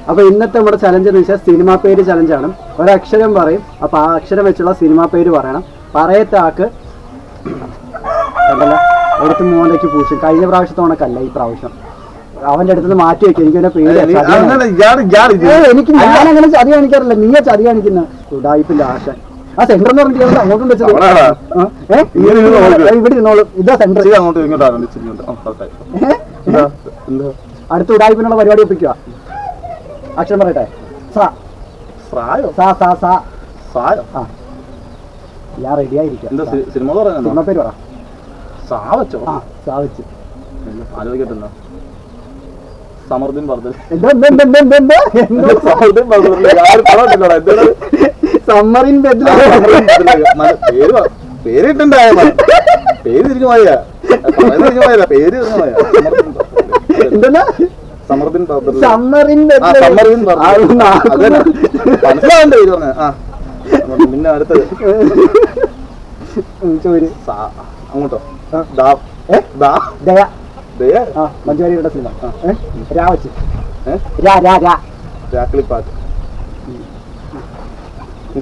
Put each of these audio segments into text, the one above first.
അപ്പോൾ ഇന്നത്തെ നമ്മുടെ ചലഞ്ച് എന്ന് വെച്ചാൽ സിനിമാ പേര് ചലഞ്ചാണ്. ഒരക്ഷരം പറയും, അപ്പോൾ ആ അക്ഷരം വെച്ചുള്ള സിനിമാ പേര് പറയണം. പറയത്ത ആൾക്ക് കണ്ടല്ല എടുത്ത് മോന്തയ്ക്ക് പൂശും. കഴിഞ്ഞ പ്രാവശ്യത്തോണക്കല്ല ഈ പ്രാവശ്യം. അവന്റെ അടുത്ത് മാറ്റി വെക്കും. എനിക്ക് പേര് എനിക്ക് ഞാനങ്ങനെ ചതി കാണിക്കാറില്ല. നീ ചതി കാണിക്കുന്ന ഉടായിപ്പിന്റെ ആശ. ആ സെന്റർ എന്ന് പറഞ്ഞിട്ട് അങ്ങോട്ടും വെച്ചത് ഇവിടെ ഇരുന്നോളും. ഇതാ സെന്റർ. അടുത്ത ഉടായിപ്പിനുള്ള പരിപാടി ഒപ്പിക്കുക. അക്ഷരം പറയട്ടെ. ഞാൻ റെഡി ആയിരിക്കും. സിനിമ പേര് പറ. സമർദ്ദീൻ ബർദൽ. സമ്മറിൻ പേരിട്ടുണ്ടായ പേര് തിരിഞ്ഞു പോയാ പേര് സമർദ്ദീൻ ബർദൽ. മനസ്സിലാവണ്ടേ പേര് പറഞ്ഞ. പിന്നെ അടുത്തത് അങ്ങോട്ടോ മഞ്ജുവാരിയുടെ സിനിമ രാവച്ച് രാക്ലിപ്പാട്ട്.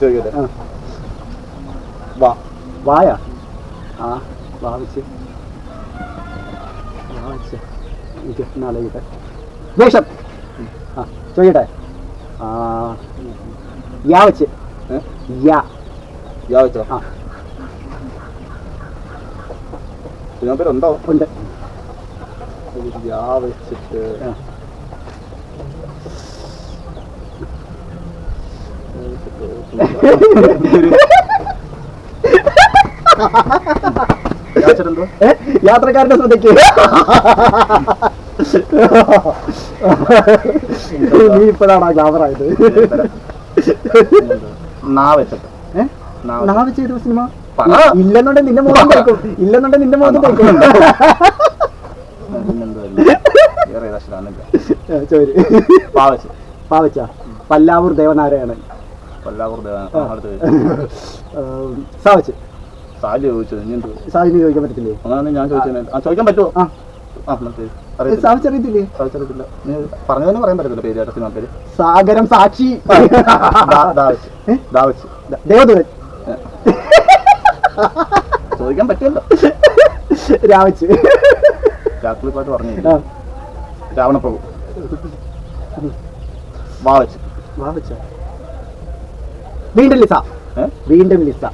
ചോദിക്കട്ടെ. വായ വാവിച്ച് നാലോട്ടെ. വേഷം ചോദിക്കട്ടെ. യാവച്ച് യാവച്ചോ. സിനിമ പേരുണ്ടോ? ഉണ്ട്. യാവച്ചിട്ട് യാത്രക്കാരുടെ ശ്രദ്ധയ്ക്ക് നീ ഇപ്പോഴാണ് ഗ്ലാമറായത്. നാവച്ചേത് സിനിമ ഇല്ലെന്നുണ്ടെ നിന്റെ മോഹം തയ്ക്കും. ഇല്ലെന്നുണ്ടെ നിന്റെ മോഹം തയ്ക്കും. പാവച്ച പല്ലാവൂർ ദേവനാരായണൻ. സാവച്ച് സാജിന് ചോദിക്കാൻ പറ്റത്തില്ലേ? ഞാൻ ചോദിക്കാൻ പറ്റുമോ? സാവച്ചറിയത്തില്ലേ? പറഞ്ഞതന്നെ പറയാൻ പറ്റത്തില്ല പേര്. സിനിമ പേര് സാഗരം സാക്ഷി ദേവദൂരൻ. ചോദിക്കാൻ പറ്റിയല്ലോ. രാവച്ച് രാക്ലിപ്പാട്ട് പറഞ്ഞു. രാവണപ്രഭു. വാവച്ച് വീണ്ടും ലിസ. വീണ്ടും ലിസ.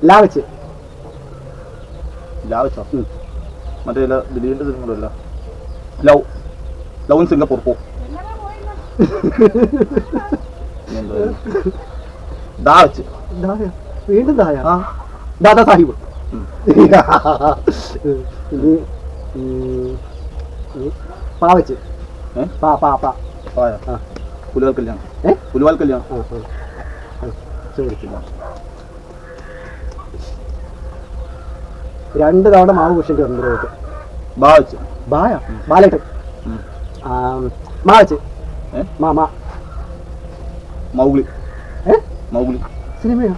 ലാവച്ച് ലാവച്ചോ. മറ്റേ ദിലീപിന്റെ സിനിമ ലവ് ഇൻ സിംഗപ്പൂർ. പോ. ദാവച്ച് വീണ്ടും ദാദാ സാഹിബ്. പാവച്ച് പുലുവാൽ കല്യാണം. പുലുവാൽ കല്യാണം. രണ്ട് തവണ മാവ് കുഷിക്ക് വന്നിട്ട് ബാവച്ച് ബാലേട്ടൻ. മാവച്ച് മൗഗ്ലി. മൗഗ്ലി സിനിമയോ?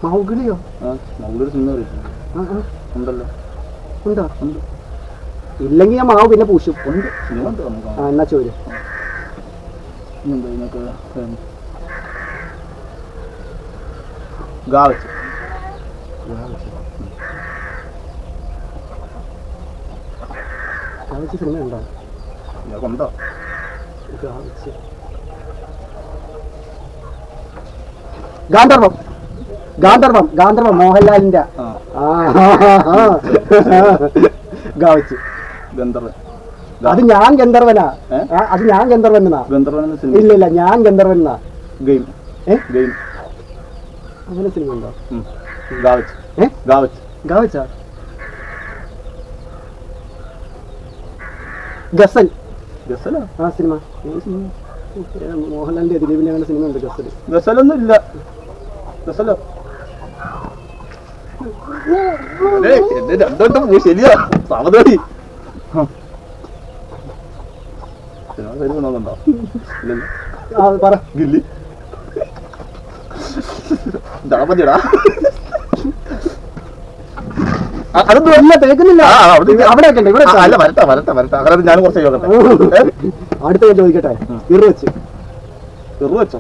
മൗഗ്ലിയോ? മൗഗ്ലിയുടെ സിനിമ ഉണ്ടല്ലോ. ഉണ്ടോ? ഇല്ലെങ്കിൽ ഞാൻ മാവ് പിന്നെ പൂശും. ഉണ്ട്. എന്നാ ചോര്. ഗാവച്ച് സിനിമ ഉണ്ടോ? ഉണ്ടോ? ഗാന്ധർവം മോഹൻലാലിന്റെ. ഗാവച്ച് അത് ഞാൻ ഗന്ധർവനാ. അത് ഞാൻ ഗന്ധർവനാ. ഇല്ല ഞാൻ ഗന്ധർവനാ. അങ്ങനെ സിനിമ ഉണ്ടോ? ഗാവച്ചാ ഗസൽ. ആ സിനിമ മോഹൻലാലിന്റെ ദിലീപിന്റെ അങ്ങനെ സിനിമ ഉണ്ട്. ഗസലൊന്നും ഇല്ല. ഗസലോ രണ്ടോട്ടും ശരിയാ. സാവധാനി. വരുന്നുണ്ടോ? ഗില്ലി. ദളപതിടാ. അതൊന്നും അല്ല തേക്കുന്നില്ല. അവിടെ വെക്കണ്ട, ഇവിടെ അല്ല വരട്ടെ വരട്ടെ വരട്ടെ. അങ്ങനെ ഞാൻ കുറച്ച് ചോദിക്കട്ടെ. അടുത്ത ഞാൻ ചോദിക്കട്ടെ. ഇറു വെച്ച് ഇറു വെച്ചോ?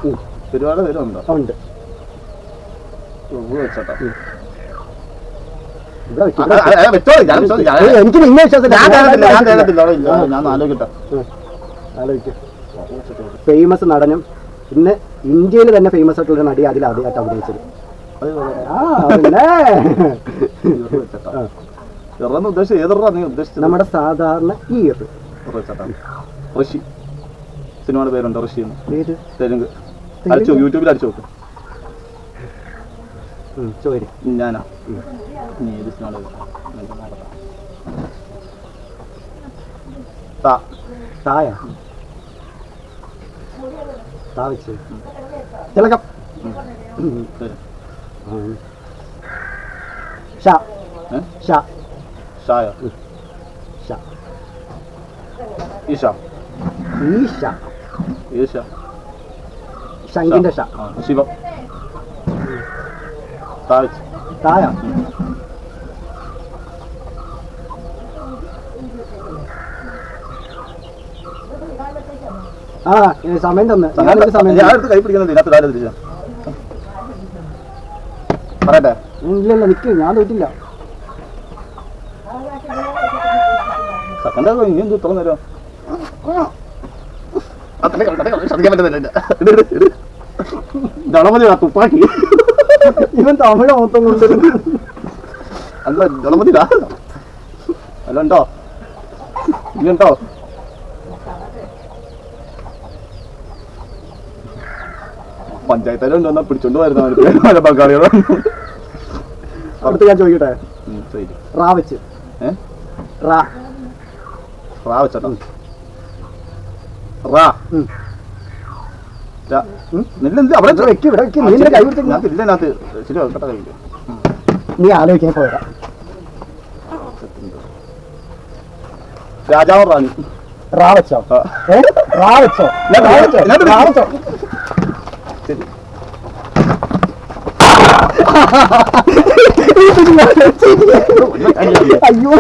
ഒരുപാട് പേരുണ്ടോ? ഉണ്ട്. ഇറു വെച്ചോട്ടോ. എനിക്ക് നിന്നെ വിശ്വാസമില്ല. ഞാൻ ആലോചിക്കട്ടെ. ഫേമസ് നടനും ഇന്ന് ഇന്ത്യയിൽ തന്നെ ഫേമസ് ആയിട്ടുള്ള നടി അതിൽ ആദ്യമായിട്ട് അഭിനയിച്ചത്. നമ്മുടെ സാധാരണ ഈ ഋഷി സിനിമയുടെ പേരുണ്ട്. ഋഷി ഏത് തെലുങ്ക്. യൂട്യൂബിൽ അടിച്ചു നോക്ക്. ഞാനാ ഏത് സിനിമയുടെ തായ താവിച്ച് തിളക്കം. ഷാ ഷാ ഷായ ഷാ ഈഷ ഈഷ ഈഷ ശങ്കിന്റെ ഷാ ശിവം താഴ് തായ ആ സമയം തന്നെ കൈ പിടിക്കുന്നത് ഇതിനകത്ത് പറയട്ടെ. ഇല്ലല്ല നിക്ക്, ഞാൻ തോറ്റില്ല. ഇനി എന്ത് തുറന്നു തരാം? ദളപതി തുപ്പാക്കി. ഇവൻ തമിഴ് മൊത്തം കൊണ്ടുവരുന്നു. അല്ല ദളപതിടാ. അല്ല ഉണ്ടോ? ഇനിയുണ്ടോ? പഞ്ചായത്തേലും ഉണ്ടോ പിടിച്ചോണ്ട് വരുന്ന ബംഗാളികളോ? അടുത്ത് ഞാൻ ചോദിക്കട്ടെ. റാ വെച്ച് റാ റാ വെച്ചോ. റാ നീ ആലോചിക്കാൻ പോയതാ. രാജാവും റാണി. റാ വെച്ചോ? റാ വെച്ചോ? റാ വെച്ചോ? അയ്യോ